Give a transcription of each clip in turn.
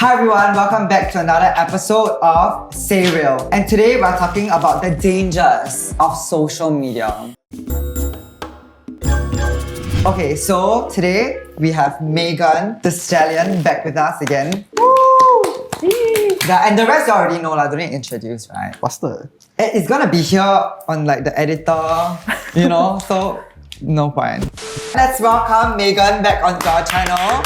Hi everyone, welcome back to another episode of Say Real. And today we're talking about the dangers of social media. Okay, so today we have Megan, the stallion, back with us again. Woo! Yeah, and the rest you already know, don't need to introduce, right? Faster. It's gonna be here on like the editor, so no point. Let's welcome Megan back onto our channel.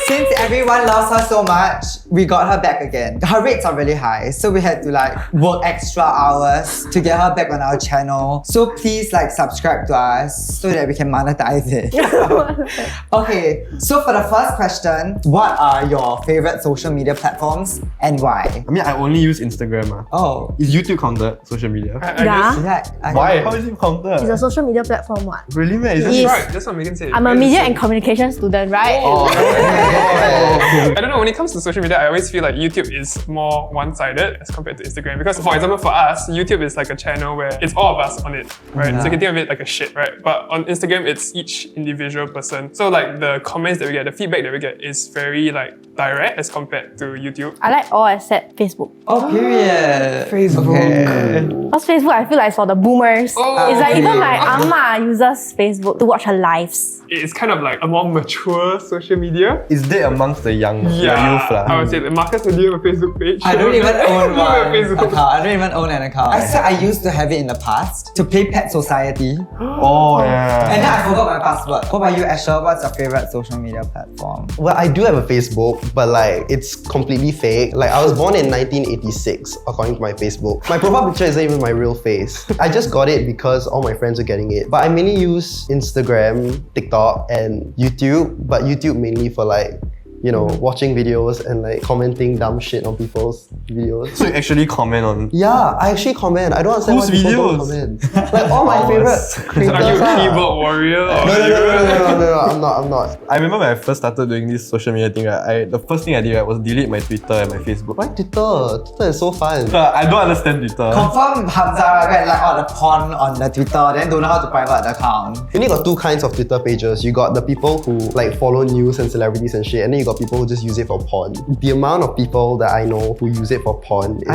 Since everyone loves her so much, we got her back again. Her rates are really high, so we had to work extra hours to get her back on our channel. So please subscribe to us so that we can monetize it. Okay, so for the first question, what are your favorite social media platforms and why? I mean, I only use Instagram. Oh. Is YouTube counted social media? Why? How is it counted? It's a social media platform, what? Really, man? Yes. Right, that's what Megan said. I'm a media and communication student, right? I don't know, when it comes to social media, I always feel like YouTube is more one-sided as compared to Instagram. Because for example, for us, YouTube is like a channel where it's all of us on it, right? Yeah. So you can think of it like a shit, right? But on Instagram, it's each individual person. So the comments that we get, the feedback that we get is very direct as compared to YouTube. I like all except Facebook. Oh, period. Facebook. Okay. Because Facebook, I feel like it's for the boomers. Oh, It's like okay. even my amma uses Facebook to watch her lives. It's kind of like a more mature social media. Is there amongst the young the youth? I would say that. Marcus, do you have a Facebook page? I don't even own You have a one Facebook. account. I don't even own an account. I said I used to have it in the past to play Pet Society. Oh, yeah. And then I forgot my password. What about you, Asher? What's your favorite social media platform? Well, I do have a Facebook, but it's completely fake. I was born in 1986, according to my Facebook. My profile picture isn't even my real face. I just got it because all my friends are getting it. But I mainly use Instagram, TikTok, and YouTube. But YouTube mainly for watching videos and commenting dumb shit on people's videos. So you actually comment on... Yeah, I actually comment. I don't understand Whose why people don't videos? comment. All my favorite creators. Are you a are. keyboard warrior? Or No, I'm not. I remember when I first started doing this social media thing, the first thing I did was delete my Twitter and my Facebook. Why Twitter? Twitter is so fun. I don't understand Twitter. Confirm Hamza read all the porn on the Twitter, then don't know how to private the account. You only got two kinds of Twitter pages. You got the people who follow news and celebrities and shit, and then you got people who just use it for porn. The amount of people that I know who use it for porn is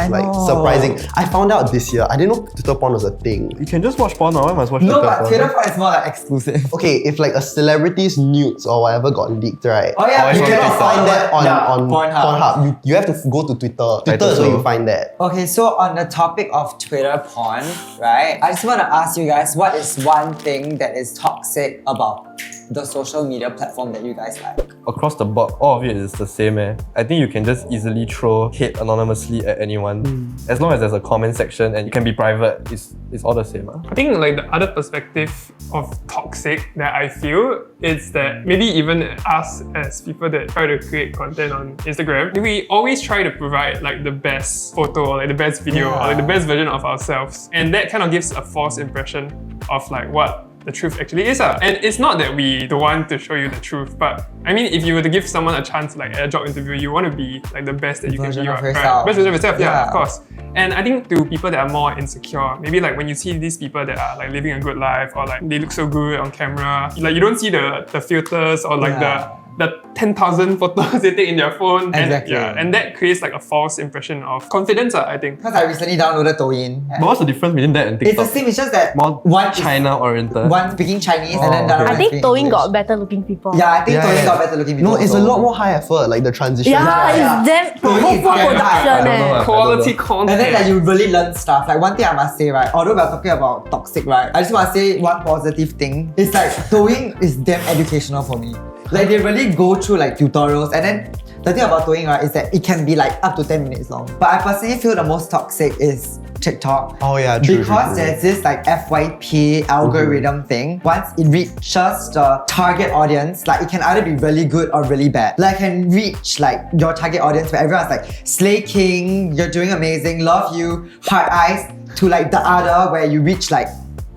surprising. I found out this year. I didn't know Twitter porn was a thing. You can just watch porn now. Why must watch No, Twitter but porn? Twitter porn is more exclusive. Okay, if a celebrity's nudes or whatever got leaked, right? Oh yeah, it's You on cannot TikTok. find that on Pornhub. Pornhub. You have to go to Twitter. Twitter is where you find that. Okay, so on the topic of Twitter porn, right? I just want to ask you guys, what is one thing that is toxic about the social media platform that you guys like? Across the board, all of it is the same. I think you can just easily throw hate anonymously at anyone. As long as there's a comment section and you can be private, it's all the same. I think the other perspective of toxic that I feel is that maybe even us as people that try to create content on Instagram, we always try to provide the best photo or the best video or the best version of ourselves. And that kind of gives a false impression of what the truth actually is. And it's not that we don't want to show you the truth, but I mean, if you were to give someone a chance at a job interview, you want to be the best that you can Version be. of Right? yourself. Best version of yourself, yeah, Yeah. of course. And I think to people that are more insecure, maybe when you see these people that are living a good life or they look so good on camera, you don't see the filters or the 10,000 photos they take in their phone. Exactly. And that creates a false impression of confidence, I think. Because I recently downloaded Douyin. But what's the difference between that and It's TikTok? the same, it's just that More one is- China-oriented. one speaking Chinese and then the other I one think speaking Douyin English. got better looking people. Yeah, I think Yeah, Douyin yeah. got better looking people. No, it's a also. lot more high effort, the transition. Yeah, it's damn Douyin full is very high. production. I don't know. Quality And content. then you really learn stuff. One thing I must say, right? Although we're talking about toxic, right? I just want to say one positive thing. It's Douyin is damn educational for me. They really go through tutorials, and then the thing about Douyin, right, is that it can be up to 10 minutes long. But I personally feel the most toxic is TikTok. Oh yeah, true. Because there's this FYP algorithm thing. Once it reaches the target audience, it can either be really good or really bad. It can reach your target audience where everyone's slay king, you're doing amazing, love you, heart eyes, to the other where you reach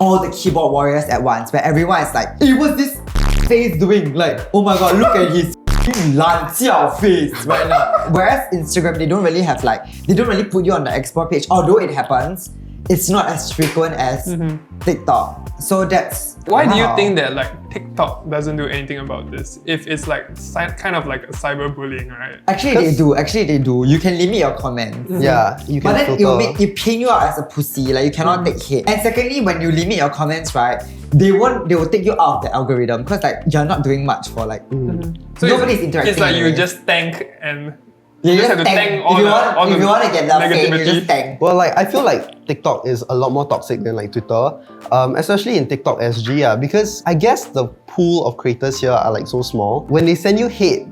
all the keyboard warriors at once, where everyone is hey, what's this face doing? Oh my god, look at his lan jiao face right now. Whereas Instagram, they don't really have they don't really put you on the explore page, although it happens. it's not as frequent as TikTok. So that's Why do you wow. think that like TikTok doesn't do anything about this? If it's like kind of like a cyberbullying, right? Actually they do. Actually they do. You can limit your comments. Yeah, you can But then filter. it paint you out as a pussy. Like you cannot take hate. And secondly, when you limit your comments, right, they will take you out of the algorithm because like you're not doing much for like So nobody's interacting. It's like you anyway. just tank and You just have to tank all if you the want, all if the you want to get love hate, you negativity. just tank. Well, like I feel like TikTok is a lot more toxic than like Twitter, especially in TikTok SG, because I guess the pool of creators here are like so small. When they send you hate,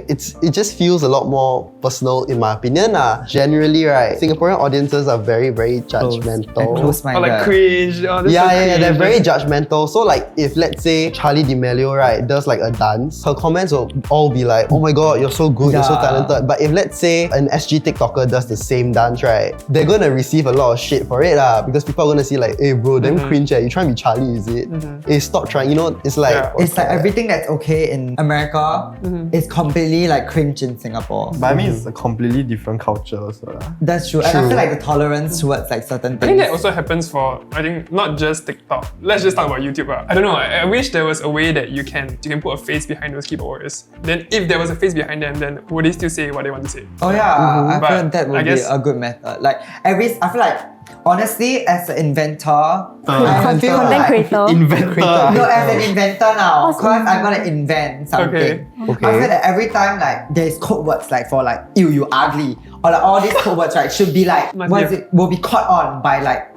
it just feels a lot more personal in my opinion. Generally, right, Singaporean audiences are very, very judgmental. And Or close-minded. like cringe. Oh, this is so Yeah, they're cringe. very judgmental. So like if let's say Charlie D'Amelio, right, does like a dance, her comments will all be like, oh my god, you're so good, you're so Yeah. talented. But if let's say an SG TikToker does the same dance, right, they're gonna receive a lot of shit for it because people are gonna see like, hey bro, damn cringe, you trying to be Charlie, is it? Hey, stop trying, it's like Yeah. It's like everything that's okay in America is completely like cringe in Singapore. But I mean, it's a completely different culture also. lah. That's true. And I feel like the tolerance towards like certain I things. think that also happens for, I think, not just TikTok. Let's just talk about YouTube. I don't know, I wish there was a way that you can put a face behind those keyboard warriors. Then if there was a face behind them, then would they still say what they want to say? Oh yeah, I But feel that I would be guess- a good method. Like I feel like honestly, as an inventor, I feel Content like creator. Inventor. no, as an inventor now, because I'm gonna invent something. Okay. I feel that every time like there's code words like for like ew, you ugly, or like all these code words right should be like will be caught on by like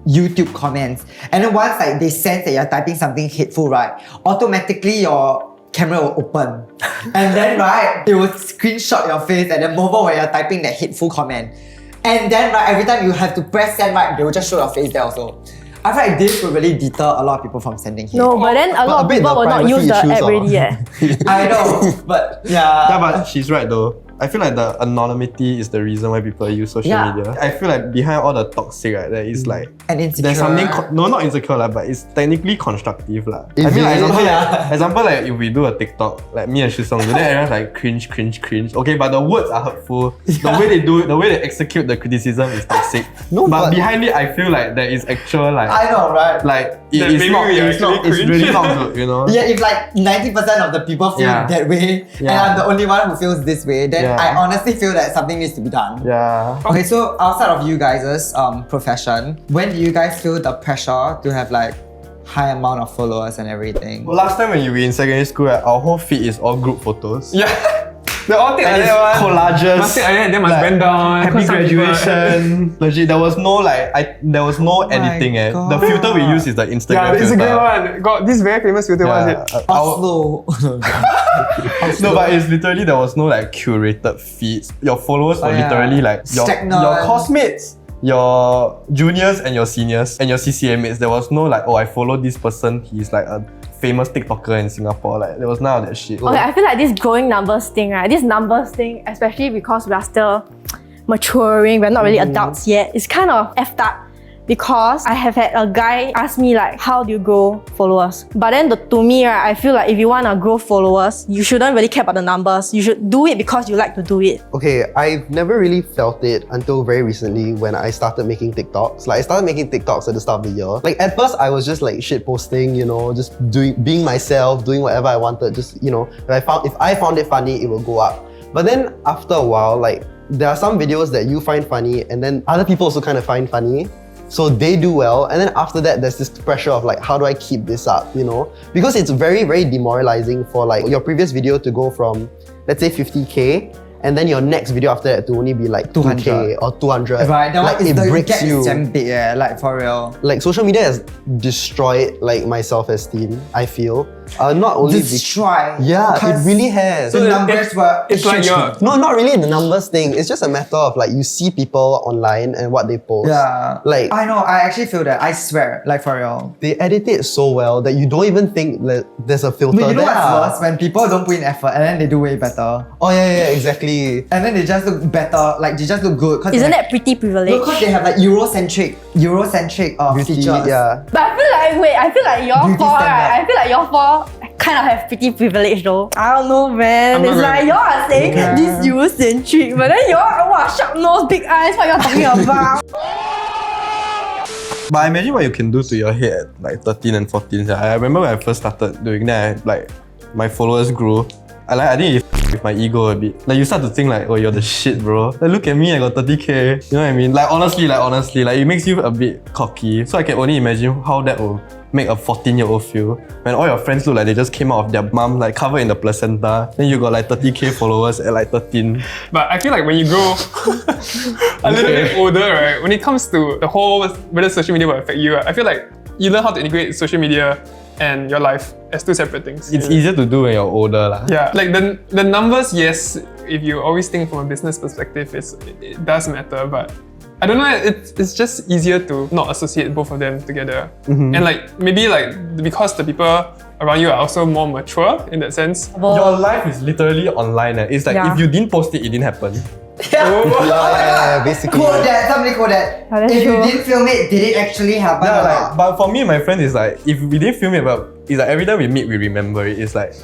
YouTube comments. And then once like they sense that you're typing something hateful, right, automatically your camera will open. And then right, it will screenshot your face at the moment when you're typing that hateful comment. And then right, every time you have to press send right, they will just show your face there also. I feel like this will really deter a lot of people from sending hate. No, but then a lot a of bit people the will not use privacy the issues app are- already yet. I know, but Yeah, yeah. but she's right though. I feel like the anonymity is the reason why people use social Yeah. media. I feel like behind all the toxic, right, there is like And insecure. there's something no, not insecure lah, but it's technically constructive lah. Is I mean like it? example like if we do a TikTok like me and Shisong, then everyone's like cringe. Okay, but the words are hurtful. The way they do it, the way they execute the criticism is toxic. No, but but- behind it, I feel like there is actual like I know, right? like That it's maybe not we it's not actually it's cringe. really not good, you know. Yeah, if like 90% of the people feel Yeah. that way, and Yeah. I'm the only one who feels this way, then Yeah. I honestly feel that something needs to be done. Yeah. Okay, so outside of you guys' profession, when do you guys feel the pressure to have like high amount of followers and everything? Well, last time when you were in secondary school, right, our whole feed is all group photos. Yeah. They all take And like it's that one. collages. Must take like that, then must bend down. Happy cause some people- graduation. Legit, there was no there was no editing. God. The filter we use is the Instagram Yeah, it's a filter. good one. Got this very famous filter. What is it? Oslo. No, but it's literally there was no like curated feeds. Your followers were Oh, yeah. literally like your Stagnant. classmates, your juniors and your seniors and your CCA mates. There was no like, oh, I follow this person. He's like a famous TikToker in Singapore. Like there was none of that shit. Okay, I feel like this growing numbers thing, right? This numbers thing, especially because we are still maturing, we're not really adults yet, it's kind of effed up. Because I have had a guy ask me like, how do you grow followers? But then to me, right, I feel like if you want to grow followers, you shouldn't really care about the numbers. You should do it because you like to do it. Okay, I've never really felt it until very recently when I started making TikToks. Like I started making TikToks at the start of the year. Like at first I was just like shit posting, just being myself, doing whatever I wanted. Just if I found it funny, it will go up. But then after a while, like there are some videos that you find funny and then other people also kind of find funny. So they do well, and then after that, there's this pressure of like, how do I keep this up, Because it's very, very demoralizing for like your previous video to go from, let's say 50K, and then your next video after that to only be like 200K or 200. Right, that like one is it the breaks gap you. is damn big, like for real. Like social media has destroyed like my self-esteem, I feel. Not only Destroy. yeah, it because really has. The numbers were It's like huge. your No, not really the numbers thing. It's just a matter of like you see people online and what they post. Yeah. Like I know, I actually feel that. I swear, like for real. they edit it so well that you don't even think that there's a filter But you know there. what's worse? When people don't put in effort and then they do way better. Oh yeah, exactly. And then they just look better, like they just look good. Isn't that pretty privilege? Because they have like Eurocentric Beauty, features. yeah. But I feel like y'all Beauty four, standard. right? I feel like y'all four kind of have pretty privilege though. I don't know, man. I'm not It's gonna- like y'all are saying Yeah. this Eurocentric, but then y'all, wow, sharp nose, big eyes, what y'all talking about? But I imagine what you can do to your head at like 13 and 14. I remember when I first started doing that, like my followers grew. I think it with my ego a bit. Like you start to think like, oh, you're the shit, bro. Like look at me, I got 30k. You know what I mean? Like honestly, like it makes you a bit cocky. So I can only imagine how that will make a 14-year-old feel when all your friends look like they just came out of their mum, like covered in the placenta. Then you got like 30k followers at like 13. But I feel like when you grow a little bit older, right, when it comes to the whole whether social media will affect you, I feel like you learn how to integrate social media and your life as two separate things. It's easier to do when you're older lah. Yeah, like the numbers, yes, if you always think from a business perspective, it does matter, but I don't know, it's just easier to not associate both of them together. And like maybe like because the people around you are also more mature in that sense. Your life is literally online. It's like if you didn't post it, it didn't happen. Yeah, basically. Quote that, somebody quote that. Oh, that's If you true. didn't film it, did it actually happen? Yeah, or like, not? but for me and my friends, it's like if we didn't film it, but it's like every time we meet, we remember it. It's like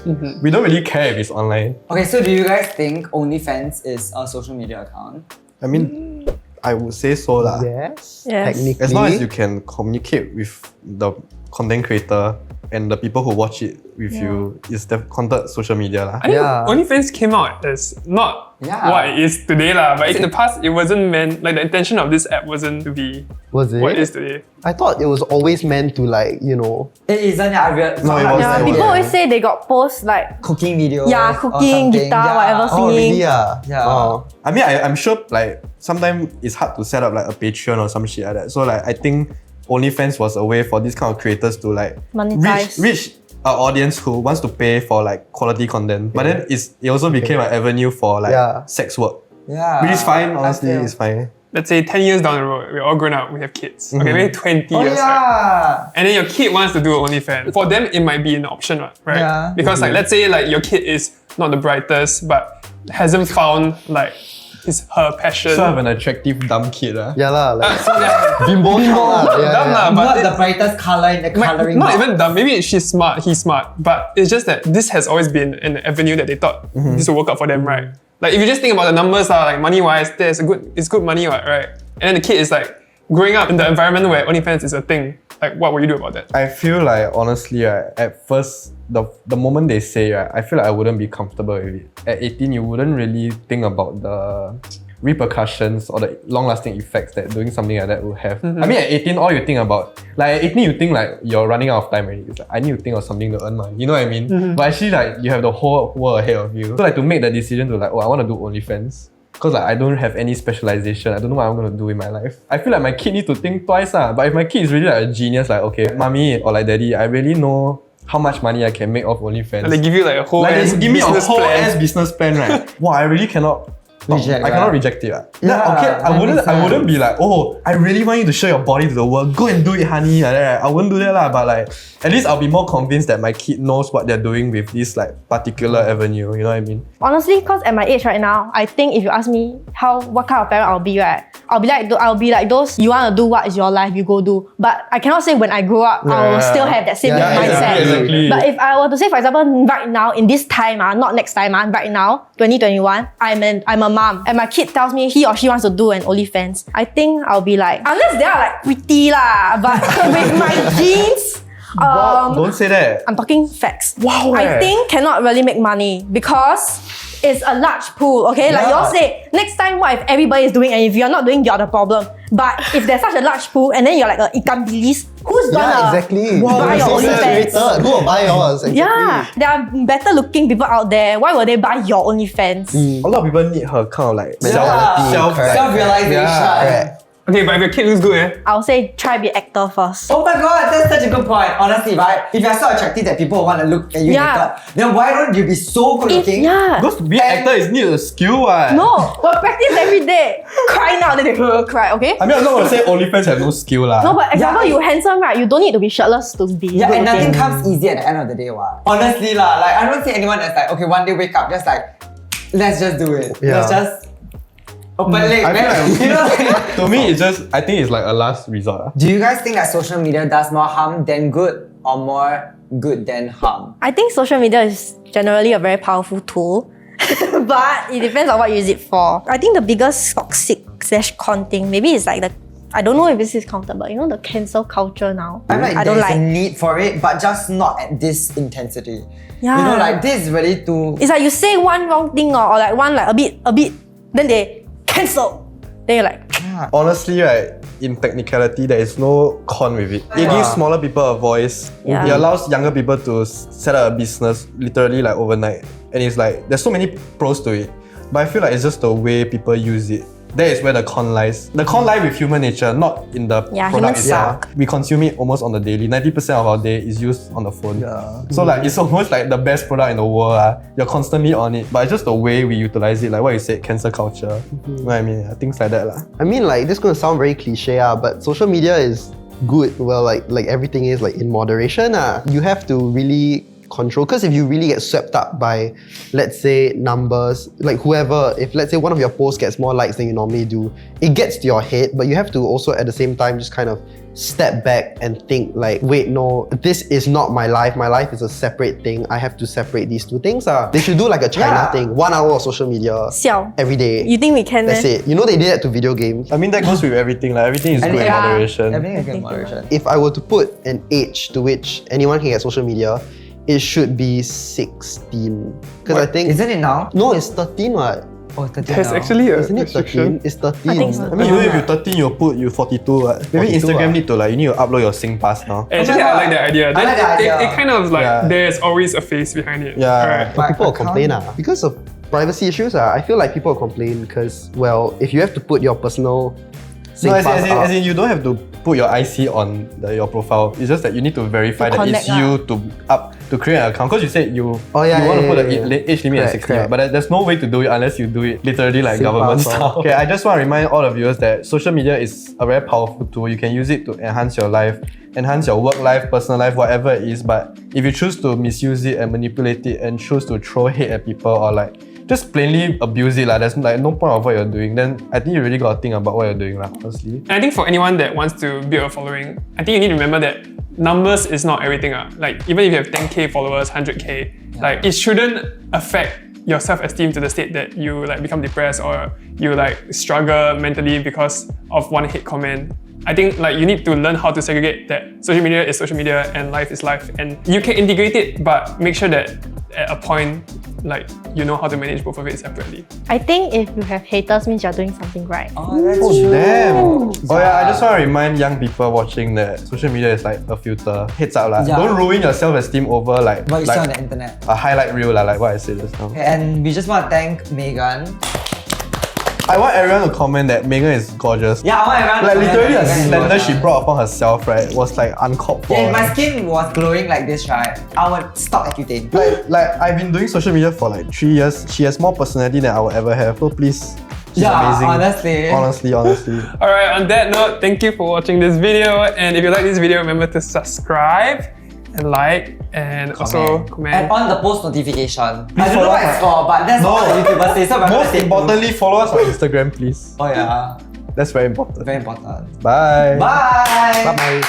we don't really care if it's online. Okay, so do you guys think OnlyFans is a social media account? I mean, I would say so lah. Yes. Yes. Technically. As long as you can communicate with the content creator and the people who watch it with you, it's considered social media lah. I think Yeah. OnlyFans came out as not Yeah. what it is today lah, but in the past it wasn't meant, like the intention of this app wasn't to be Was it? what it is today. I thought it was always meant to like, you know. It isn't. I real. No, it wasn't. Yeah, people always say they got posts like cooking videos. Yeah, or cooking, something. guitar, Yeah. whatever. Oh, really? Singing. Yeah. Oh. I mean, I'm sure like sometimes it's hard to set up like a Patreon or some shit like that. So like I think OnlyFans was a way for these kind of creators to like Monetize. reach an audience who wants to pay for like quality content. But then it also became an avenue for like sex work. Yeah. Which is fine, honestly, I feel- it's fine. Let's say 10 years down the road, we're all grown up, we have kids. Okay, maybe 20 Oh years, right? yeah. And then your kid wants to do OnlyFans. For them, it might be an option, right? Yeah. Because like, let's say like your kid is not the brightest, but hasn't found like her passion. So I have an attractive dumb kid. Yeah lah, like So that- bimbo child lah. Yeah, Dumb yeah. lah, but Not it- the brightest color in the coloring not book. even dumb. Maybe she's smart, he's smart, but it's just that this has always been an avenue that they thought this will work out for them, right? Like if you just think about the numbers, like money wise, it's good money, right? And then the kid is like growing up in the environment where OnlyFans is a thing. Like what would you do about that? I feel like honestly, right, at first the moment they say, right, I feel like I wouldn't be comfortable with it. At 18, you wouldn't really think about the repercussions or the long-lasting effects that doing something like that will have. I mean, at 18, all you think about, like at 18, you think like you're running out of time already. It's like, I need to think of something to earn money. You know what I mean? But actually, like you have the whole world ahead of you. So like to make the decision to like, oh, I want to do OnlyFans. Because like I don't have any specialization. I don't know what I'm going to do in my life. I feel like my kid needs to think twice. But if my kid is really like a genius, like, okay, mommy or like daddy, I really know how much money I can make off OnlyFans. And they give you like a whole Like ass they give me a business whole plan. ass business plan, right? Wow, I really cannot Reject, I cannot right? reject it. Yeah, Okay, that makes I wouldn't sense. be like, oh, I really want you to show your body to the world. Go and do it, honey. Like that. I wouldn't do that lah. But like, at least I'll be more convinced that my kid knows what they're doing with this like particular avenue. You know what I mean? Honestly, because at my age right now, I think if you ask me what kind of parent I'll be, right, I'll be like those, you want to do what is your life, you go do. But I cannot say when I grow up, I will Yeah. still have that same Yeah, mindset. exactly. But if I were to say, for example, right now, in this time, not next time, right now, 2021, I'm a mom, and my kid tells me he or she wants to do an OnlyFans, I think I'll be like, unless they are like pretty lah, but with my genes, Wow, don't say that. I'm talking facts. Wow, I think cannot really make money because it's a large pool, okay? Like you all say, next time what if everybody is doing and if you're not doing, you're the problem. But if there's such a large pool and then you're like a ikan bilis, who's gonna Yeah, exactly. buy your So OnlyFans? saturated. Who will buy yours? Exactly. Yeah, there are better looking people out there. Why would they buy your OnlyFans? A lot of people need her kind of like Mentality, correct. Self-realization. Yeah. Okay, but if your kid looks good, I'll say try be actor first. Oh my god, that's such a good point. Honestly, right? If you're so attractive that people want to look at you Yeah. naked, then why don't you be so good looking? Yeah. Because to be an actor is need a skill, what? No, we'll practice every day. Cry now, then they will cry, okay? I mean, I'm not gonna say OnlyFans have no skill lah. No, but example, Yeah. you handsome, right? You don't need to be shirtless to be Yeah, good and nothing looking. comes easy at the end of the day, what? Honestly lah, like I don't see anyone that's like, okay, one day wake up, just like, let's just do it. Yeah. Let's just open leg, I feel man. like- You know what I mean? To me, I think it's like a last resort. Do you guys think that social media does more harm than good or more good than harm? I think social media is generally a very powerful tool, but it depends on what you use it for. I think the biggest toxic /con thing maybe it's like the I don't know if this is comfortable. You know the cancel culture now. I like I don't there's a like. need for it, but just not at this intensity. Yeah. You know, like this is really too. It's like you say one wrong thing or like one like a bit, then they cancel. Then you're like, Honestly, right, in technicality, there is no con with it. It gives smaller people a voice. Yeah. It allows younger people to set up a business literally like overnight. And it's like, there's so many pros to it. But I feel like it's just the way people use it. That is where the con lies. The con lies with human nature, not in the product humans itself. suck. We consume it almost on the daily. 90% of our day is used on the phone. Yeah. So like it's almost like the best product in the world. You're constantly on it. But it's just the way we utilize it, like what you said, cancel culture. You know what I mean? Things like that. I mean, like, this is gonna sound very cliche, but social media is good. Well, like everything is like in moderation. You have to really control, because if you really get swept up by, let's say, numbers, like whoever, if let's say one of your posts gets more likes than you normally do, it gets to your head, but you have to also at the same time just kind of step back and think like, wait, no, this is not my life. My life is a separate thing. I have to separate these two things. They should do like a China thing, 1 hour of social media Xiao. every day. You think we can? That's it. You know they did that to video games. I mean, that goes with everything. Like everything is good in Yeah. moderation. Everything is good in moderation. If I were to put an age to which anyone can get social media, it should be 16. Because I think... Isn't it now? No, it's 13 what? Oh, 13 There's now. actually a Isn't it restriction. 13? It's 13. I think so. I mean, even if you're 13, you'll put you 42. Maybe 42, Instagram need to like, you need to upload your SingPass now. Actually, I like the idea. I like the idea. It kind of like, Yeah. there's always a face behind it. Yeah. Alright. But people will account- complain because of privacy issues. I feel like people will complain because, well, if you have to put your personal No, as SingPass up, in you don't have to put your IC on your profile. It's just that you need to verify To that it's connect you to create an account. Because you said you want to put the age limit at 60, Correct. but there's no way to do it unless you do it literally like SingPass, government oh. style. Okay, I just want to remind all of you that social media is a very powerful tool. You can use it to enhance your life, enhance your work life, personal life, whatever it is. But if you choose to misuse it and manipulate it and choose to throw hate at people or like just plainly abuse it, there's like no point of what you're doing, then I think you really got to think about what you're doing, honestly. And I think for anyone that wants to build a following, I think you need to remember that numbers is not everything. Like even if you have 10k followers, 100k, like it shouldn't affect your self-esteem to the state that you like become depressed or you like struggle mentally because of one hate comment. I think like you need to learn how to segregate that social media is social media and life is life, and you can integrate it, but make sure that at a point like you know how to manage both of it separately. I think if you have haters means you're doing something right. Oh, that's true. Damn! Oh yeah, I just want to remind young people watching that social media is like a filter. Heads up lah. Yeah. Don't ruin your self-esteem over like, What you see on like the internet. a highlight reel like what I said just now. Okay, and we just want to thank Megan. I want everyone to comment that Megan is gorgeous. Yeah, I want everyone Like to literally the comment that Megan is slender gorgeous. she brought upon herself, right, was like uncalled for. Yeah, if my skin was glowing like this, right, I would stop Accutane. like I've been doing social media for like 3 years. She has more personality than I will ever have. So please, she's Yeah, amazing. honestly. Honestly. Alright, on that note, thank you for watching this video, and if you like this video, remember to subscribe and like and also comment. And on the post notification. I don't know what it's for, but that's what the YouTubers say. So I'm gonna Most say importantly, follow us on Instagram, please. Oh yeah, That's very important. very important. Bye. Bye. bye-bye.